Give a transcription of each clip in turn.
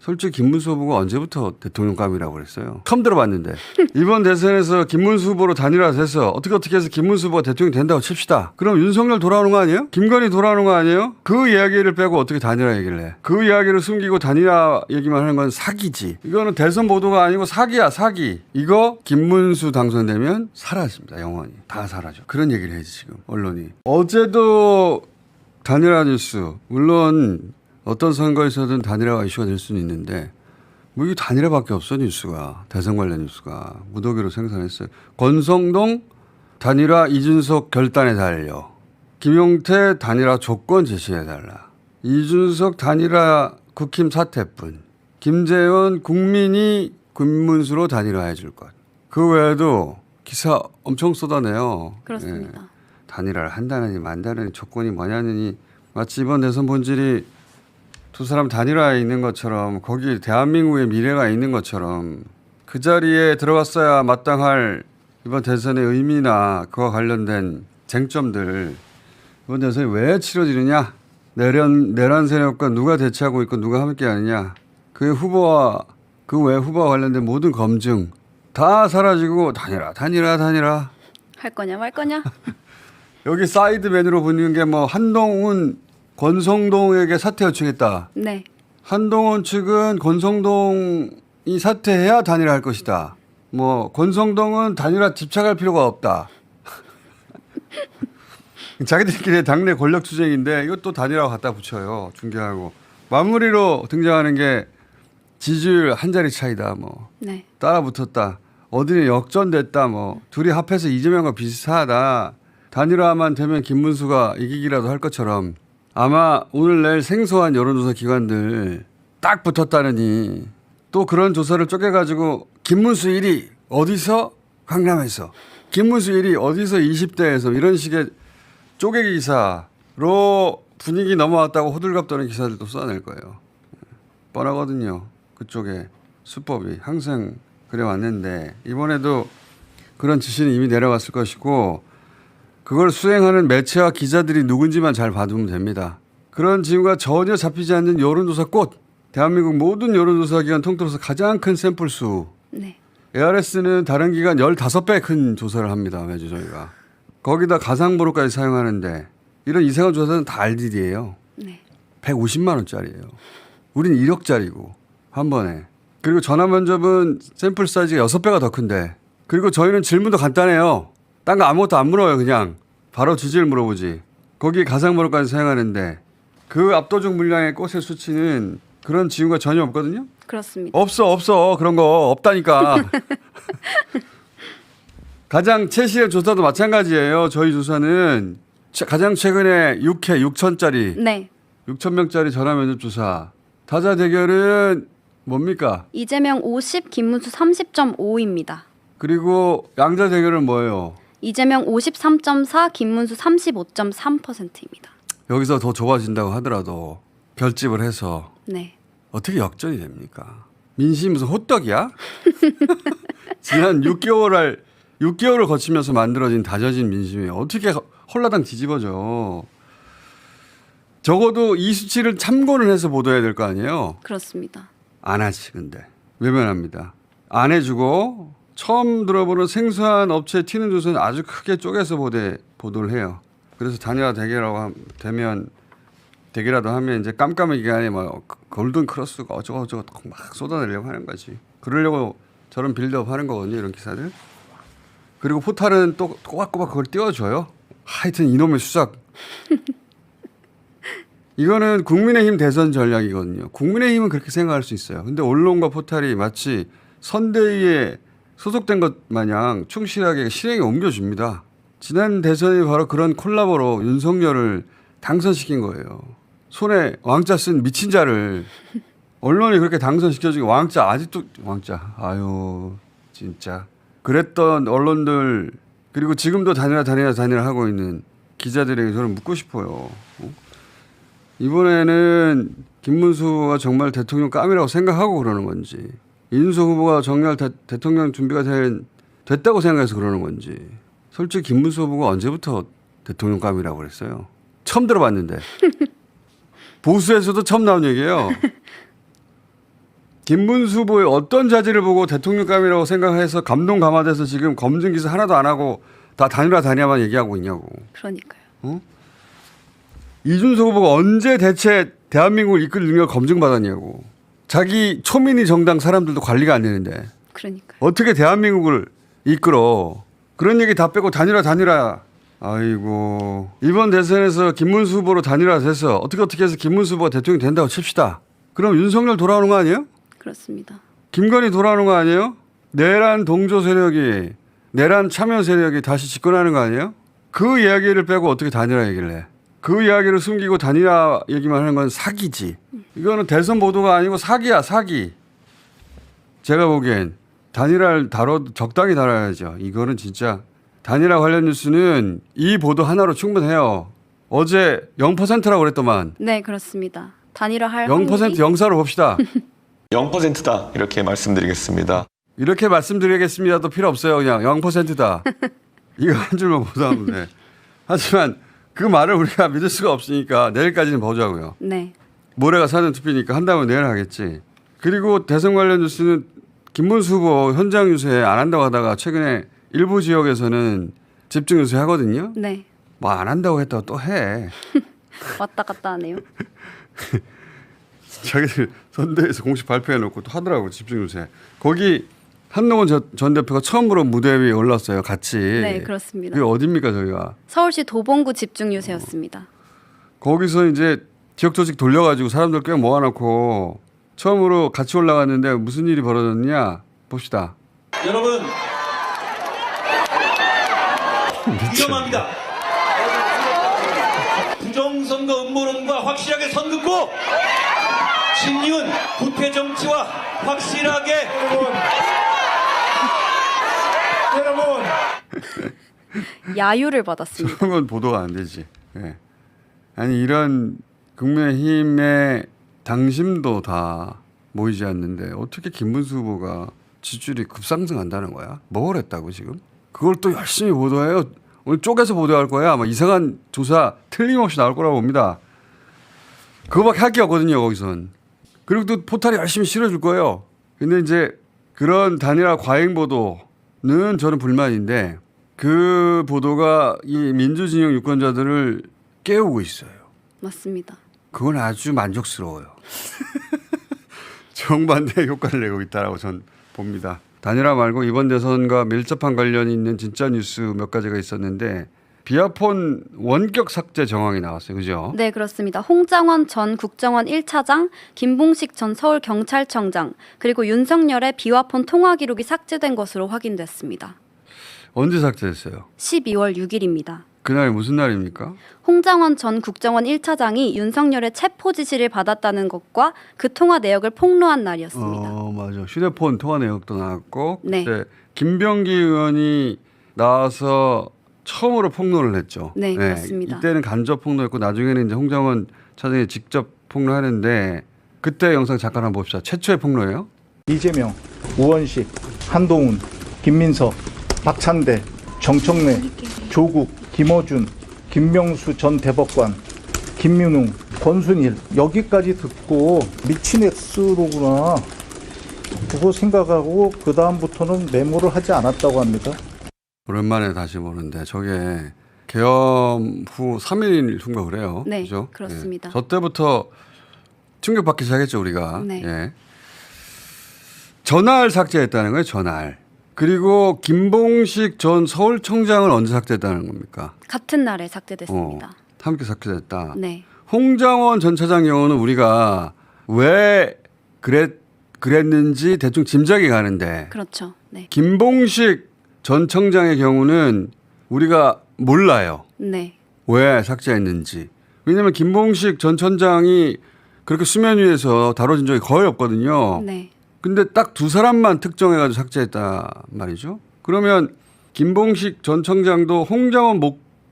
솔직히 김문수 후보가 언제부터 대통령감이라고 그랬어요? 처음 들어봤는데. 이번 대선에서 김문수 후보로 단일화돼서 어떻게 해서 김문수 후보가 대통령이 된다고 칩시다. 그럼 윤석열 돌아오는 거 아니에요? 김건희 돌아오는 거 아니에요? 그 이야기를 빼고 어떻게 단일화 얘기를 해? 그 이야기를 숨기고 단일화 얘기만 하는 건 사기지. 이거는 대선 보도가 아니고 사기야, 사기. 이거 김문수 당선되면 사라집니다. 영원히. 다 사라져. 그런 얘기를 해야지 지금 언론이. 어제도 단일화 뉴스. 물론 어떤 선거에서든 단일화가 이슈가 될 수는 있는데 뭐 이게 단일화밖에 없어 뉴스가. 대선 관련 뉴스가. 무더기로 생산했어요. 권성동 단일화 이준석 결단에 달려. 김용태 단일화 조건 제시해달라. 이준석 단일화 국힘 사퇴뿐. 김재원 국민이 김문수로 단일화해 줄 것. 그 외에도 기사 엄청 쏟아내요. 그렇습니다. 예. 단일화를 한다느니 만다느니 조건이 뭐냐느니 마치 이번 대선 본질이 두 사람 단일화에 있는 것처럼 거기 대한민국의 미래가 있는 것처럼 그 자리에 들어갔어야 마땅할 이번 대선의 의미나 그와 관련된 쟁점들 이번 대선이 왜 치러지느냐 내란 세력과 누가 대치하고 있고 누가 함께하느냐 그 후보와 그 외 후보와 관련된 모든 검증 다 사라지고 단일화 할 거냐 말 거냐? 여기 사이드 메뉴로 보이는 게 뭐 한동훈 권성동에게 사퇴 요청했다. 네. 한동훈 측은 권성동이 사퇴해야 단일화할 것이다. 뭐 권성동은 단일화 집착할 필요가 없다. 자기들끼리 당내 권력 투쟁인데 이것도 단일화 갖다 붙여요. 중계하고 마무리로 등장하는 게 지지율 한 자리 차이다. 뭐 네. 따라 붙었다. 어디는 역전됐다. 뭐 둘이 합해서 이재명과 비슷하다. 단일화만 되면 김문수가 이기기라도 할 것처럼 아마 오늘 내일 생소한 여론조사 기관들 딱 붙었다느니 또 그런 조사를 쪼개가지고 김문수 1위 어디서? 강남에서. 김문수 1위 어디서? 20대에서 이런 식의 쪼개기 기사로 분위기 넘어왔다고 호들갑 떠는 기사들도 쏟아낼 거예요. 뻔하거든요. 그쪽에 수법이 항상 그래왔는데 이번에도 그런 지시는 이미 내려갔을 것이고 그걸 수행하는 매체와 기자들이 누군지만 잘 봐두면 됩니다. 그런 징후가 전혀 잡히지 않는 여론조사 꽃. 대한민국 모든 여론조사 기관 통틀어서 가장 큰 샘플 수. 네. ARS는 다른 기관 15배 큰 조사를 합니다. 매주 저희가. 거기다 가상번호까지 사용하는데 이런 이상한 조사는 다 RDD예요. 네. 150만 원짜리예요. 우린 1억짜리고 한 번에. 그리고 전화 면접은 샘플 사이즈가 6배가 더 큰데 그리고 저희는 질문도 간단해요. 딴 거 아무것도 안 물어요. 그냥 바로 지지를 물어보지. 거기에 가상번호까지 사용하는데 그 압도적 물량의 꽃의 수치는 그런 징후가 전혀 없거든요. 그렇습니다. 없어 그런 거 없다니까. 가장 최신의 조사도 마찬가지예요. 저희 조사는 가장 최근에 6회 6천짜리 네. 6,000명짜리 전화 면접 조사. 타자 대결은 뭡니까? 이재명 50, 김문수 30.5입니다. 그리고 양자 대결은 뭐예요? 이재명 53.4, 김문수 35.3%입니다. 여기서 더 좁아진다고 하더라도 결집을 해서 네. 어떻게 역전이 됩니까? 민심이 무슨 호떡이야? 지난 6개월을 거치면서 만들어진 다져진 민심이 어떻게 홀라당 뒤집어져. 적어도 이 수치를 참고는 해서 보도해야 될 거 아니에요? 그렇습니다. 안 하지 근데. 외면합니다. 안 해주고 처음 들어보는 생소한 업체 튀는 조사는 아주 크게 쪼개서 보도를 해요. 그래서 단일화 대결라도 하면 이제 깜깜한 기간에 뭐 골든 크로스가 어쩌고 막 쏟아내려고 하는 거지. 그러려고 저런 빌드업 하는 거거든요. 이런 기사들. 그리고 포탈은 또 꼬박꼬박 그걸 띄워줘요. 하여튼 이놈의 수작. 이거는 국민의힘 대선 전략이거든요. 국민의힘은 그렇게 생각할 수 있어요. 근데 언론과 포탈이 마치 선대위에 소속된 것 마냥 충실하게 실행에 옮겨줍니다. 지난 대선이 바로 그런 콜라보로 윤석열을 당선시킨 거예요. 손에 왕자 쓴 미친 자를 언론이 그렇게 당선시켜주고 왕자 아직도 왕자. 아유 진짜. 그랬던 언론들 그리고 지금도 단일화 하고 있는 기자들에게 저는 묻고 싶어요. 이번에는 김문수가 정말 대통령 감이라고 생각하고 그러는 건지 이준석 후보가 정말 대통령 준비가 됐다고 생각해서 그러는 건지 솔직히 김문수 후보가 언제부터 대통령 감이라고 그랬어요. 처음 들어봤는데 보수에서도 처음 나온 얘기예요. 김문수 후보의 어떤 자질을 보고 대통령감이라고 생각해서 감동 감화돼서 지금 검증 기사 하나도 안 하고 다 단일화만 얘기하고 있냐고. 그러니까요. 어? 이준석 후보가 언제 대체 대한민국을 이끌 능력을 검증받았냐고. 자기 초민이 정당 사람들도 관리가 안 되는데 그러니까요. 어떻게 대한민국을 이끌어. 그런 얘기 다 빼고 단일화. 아이고. 이번 대선에서 김문수 후보로 단일화돼서 어떻게 해서 김문수 후보가 대통령이 된다고 칩시다. 그럼 윤석열 돌아오는 거 아니에요? 그렇습니다. 김건희 돌아오는 거 아니에요? 내란 동조 세력이, 내란 참여 세력이 다시 집권하는 거 아니에요? 그 이야기를 빼고 어떻게 단일화 얘기를 해? 그 이야기를 숨기고 단일화 얘기만 하는 건 사기지. 이거는 대선 보도가 아니고 사기야, 사기. 제가 보기엔 단일화를 적당히 다뤄야죠. 이거는 진짜 단일화 관련 뉴스는 이 보도 하나로 충분해요. 어제 0%라고 그랬더만. 네, 그렇습니다. 단일화할 0% 확률이 영사로 봅시다. 0%다 이렇게 말씀드리겠습니다. 이렇게 말씀드리겠습니다도 필요 없어요. 그냥 0%다. 이거 한 줄만 보도하면 돼. 하지만 그 말을 우리가 믿을 수가 없으니까 내일까지는 보자고요. 네. 모레가 사전 투표니까 한다면 내일 하겠지. 그리고 대선 관련 뉴스는 김문수 후보 현장 유세 안 한다고 하다가 최근에 일부 지역에서는 집중 유세 하거든요. 네. 뭐 안 한다고 했다가 또 해. 왔다 갔다 하네요. 자기들 선대에서 공식 발표해놓고 또 하더라고 집중 유세. 거기 한동훈 전 대표가 처음으로 무대 위에 올랐어요. 같이. 네, 그렇습니다. 그게 어딥니까 저희가. 서울시 도봉구 집중 유세였습니다. 거기서 이제 지역 조직 돌려가지고 사람들 꽤 모아놓고 처음으로 같이 올라갔는데 무슨 일이 벌어졌냐 봅시다. 여러분 위험합니다. 부정선거 음모론과 확실하게 선 긋고 진리은 부패 정치와 확실하게 여러분 야유를 받았습니다. 그런 건 보도가 안 되지. 예. 아니 이런 국민의힘의 당심도 다 모이지 않는데 어떻게 김문수 후보가 지지율이 급상승한다는 거야? 뭘 했다고 지금? 그걸 또 열심히 보도해요. 오늘 쪼개서 보도할 거야. 아마 이상한 조사 틀림없이 나올 거라고 봅니다. 그거밖에 할 게 없거든요. 거기선. 그리고 또 포탈이 열심히 실어줄 거예요. 근데 이제 그런 단일화 과잉 보도는 저는 불만인데 그 보도가 이 민주진영 유권자들을 깨우고 있어요. 맞습니다. 그건 아주 만족스러워요. 정반대의 효과를 내고 있다라고 전 봅니다. 단일화 말고 이번 대선과 밀접한 관련이 있는 진짜 뉴스 몇 가지가 있었는데 비아폰 원격 삭제 정황이 나왔어요. 그죠? 네, 그렇습니다. 홍장원 전 국정원 1차장, 김봉식 전 서울경찰청장, 그리고 윤석열의 비화폰 통화 기록이 삭제된 것으로 확인됐습니다. 언제 삭제했어요? 12월 6일입니다. 그날이 무슨 날입니까? 홍장원 전 국정원 1차장이 윤석열의 체포 지시를 받았다는 것과 그 통화 내역을 폭로한 날이었습니다. 맞아. 휴대폰 통화 내역도 나왔고 네. 그때 김병기 의원이 나와서 처음으로 폭로를 했죠. 네, 그렇습니다. 이때는 간접 폭로했고 나중에는 이제 홍장원 차장이 직접 폭로하는데 그때 영상 잠깐 한번 봅시다. 최초의 폭로예요. 이재명, 우원식, 한동훈, 김민석, 박찬대, 정청래, 조국, 김어준, 김명수 전 대법관, 김민웅, 권순일 여기까지 듣고 미친 X로구나 그거 생각하고 그 다음부터는 메모를 하지 않았다고 합니다. 오랜만에 다시 보는데 저게 계엄 후 3일 후인가 그래요. 네, 그죠? 그렇습니다. 예. 저 때부터 충격받기 시작했죠 우리가. 네. 예. 전화를 삭제했다는 거예요. 전화를. 그리고 김봉식 전 서울청장은 언제 삭제했다는 겁니까? 같은 날에 삭제됐습니다. 함께 삭제됐다. 네. 홍장원 전 차장 경우는 우리가 왜 그랬는지 대충 짐작이 가는데 그렇죠. 네. 김봉식 전 청장의 경우는 우리가 몰라요. 네. 왜 삭제했는지. 왜냐하면 김봉식 전 청장이 그렇게 수면 위에서 다뤄진 적이 거의 없거든요. 네. 근데 딱 두 사람만 특정해가지고 삭제했다 말이죠. 그러면 김봉식 전 청장도 홍장원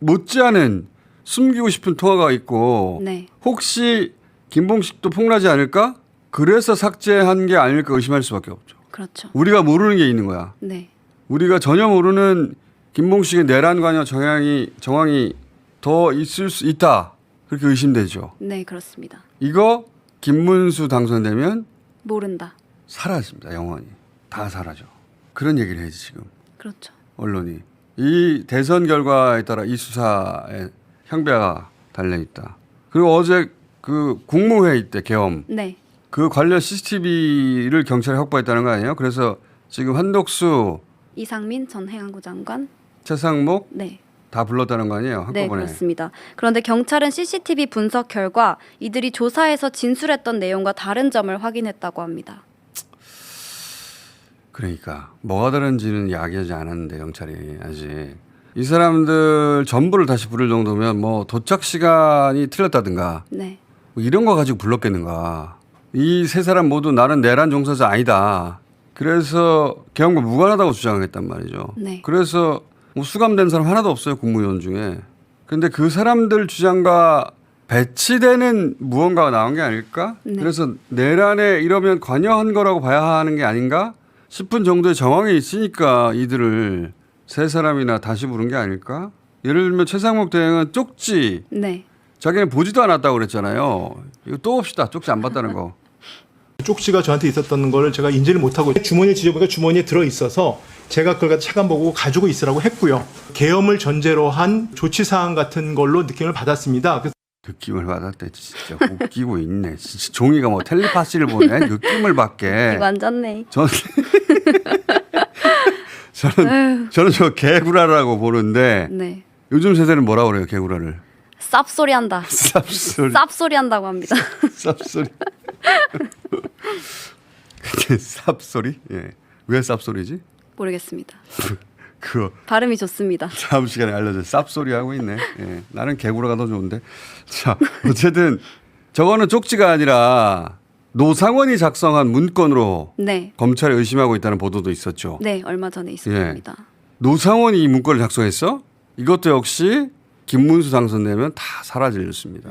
못지않은 숨기고 싶은 통화가 있고 네. 혹시 김봉식도 폭로하지 않을까? 그래서 삭제한 게 아닐까 의심할 수밖에 없죠. 그렇죠. 우리가 모르는 게 있는 거야. 네. 우리가 전혀 모르는 김봉식의 내란 관여 정황이 더 있을 수 있다. 그렇게 의심되죠. 네, 그렇습니다. 이거 김문수 당선되면 모른다. 사라집니다. 영원히. 다 사라져. 그런 얘기를 해야지 지금. 그렇죠. 언론이. 이 대선 결과에 따라 이 수사에 향배가 달려있다. 그리고 어제 그 국무회의 때 계엄. 네. 그 관련 CCTV를 경찰이 확보했다는 거 아니에요? 그래서 지금 한덕수, 이상민 전 해양부 장관. 최상목 네. 다 불렀다는 거 아니에요? 네, 한꺼번에. 그렇습니다. 그런데 경찰은 CCTV 분석 결과 이들이 조사에서 진술했던 내용과 다른 점을 확인했다고 합니다. 그러니까 뭐가 다른지는 이야기하지 않았는데 경찰이 아직. 이 사람들 전부를 다시 부를 정도면 뭐 도착 시간이 틀렸다든가 네. 뭐 이런 거 가지고 불렀겠는가. 이 세 사람 모두 나는 내란 종사자 아니다. 그래서 계엄과 무관하다고 주장했단 말이죠. 네. 그래서 뭐 수감된 사람 하나도 없어요. 국무위원 중에. 근데 그 사람들 주장과 배치되는 무언가가 나온 게 아닐까? 네. 그래서 내란에 이러면 관여한 거라고 봐야 하는 게 아닌가 싶은 정도의 정황이 있으니까 이들을 세 사람이나 다시 부른 게 아닐까? 예를 들면 최상목 대행은 쪽지 네. 자기는 보지도 않았다고 그랬잖아요. 이거 또 봅시다. 쪽지 안 봤다는 거. 쪽지가 저한테 있었던 거를 제가 인지를 못하고 주머니에 뒤져보니까 주머니에 들어있어서 제가 그걸 차관 보고 가지고 있으라고 했고요. 계엄을 전제로 한 조치사항 같은 걸로 느낌을 받았습니다. 느낌을 받았대. 진짜 웃기고 있네. 진짜 종이가 뭐 텔레파시를 보네. 느낌을 받게. 이거 안 잤네. 저는 저 개구라라고 보는데 네. 요즘 세대는 뭐라 그래요? 개구라를. 쌉소리 한다. 쌉소리. 쌉소리 한다고 합니다. 쌉소리. 근데 쌉소리? 예. 왜 쌉소리지? 모르겠습니다. 그거 발음이 좋습니다. 다음 시간에 알려줘. 쌉소리 하고 있네. 예. 나는 개구라가 더 좋은데. 자, 어쨌든 저거는 쪽지가 아니라 노상원이 작성한 문건으로 네. 검찰이 의심하고 있다는 보도도 있었죠. 네, 얼마 전에 있었습니다. 노상원이 이 문건을 작성했어? 이것도 역시 김문수 당선되면 다 사라질 뉴스입니다.